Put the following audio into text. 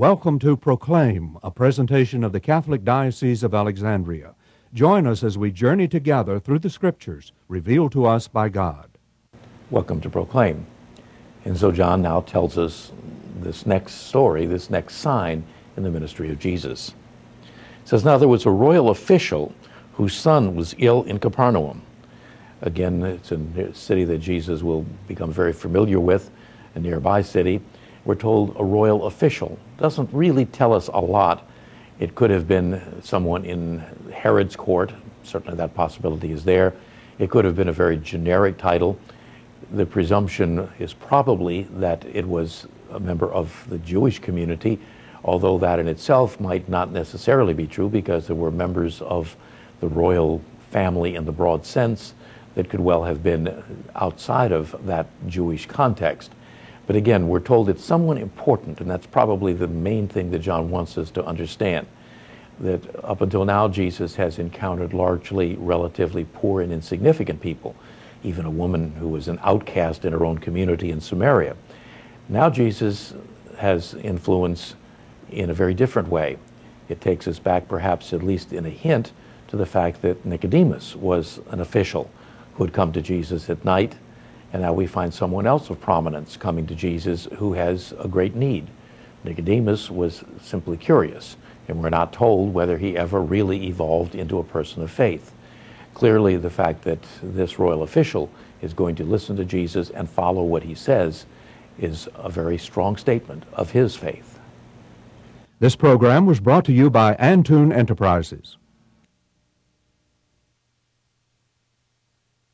Welcome to Proclaim, a presentation of the Catholic Diocese of Alexandria. Join us as we journey together through the Scriptures revealed to us by God. Welcome to Proclaim. And so John now tells us this next story, this next sign in the ministry of Jesus. It says, now there was a royal official whose son was ill in Capernaum. Again, it's a city that Jesus will become very familiar with, a nearby city. We're told a royal official. Doesn't really tell us a lot. It could have been someone in Herod's court. Certainly that possibility is there. It could have been a very generic title. The presumption is probably that it was a member of the Jewish community, although that in itself might not necessarily be true because there were members of the royal family in the broad sense that could well have been outside of that Jewish context. But again, we're told it's someone important, and that's probably the main thing that John wants us to understand. That up until now, Jesus has encountered largely relatively poor and insignificant people, even a woman who was an outcast in her own community in Samaria. Now Jesus has influence in a very different way. It takes us back, perhaps at least in a hint, to the fact that Nicodemus was an official who had come to Jesus at night. And now we find someone else of prominence coming to Jesus who has a great need. Nicodemus was simply curious, and we're not told whether he ever really evolved into a person of faith. Clearly, the fact that this royal official is going to listen to Jesus and follow what he says is a very strong statement of his faith. This program was brought to you by Antoon Enterprises.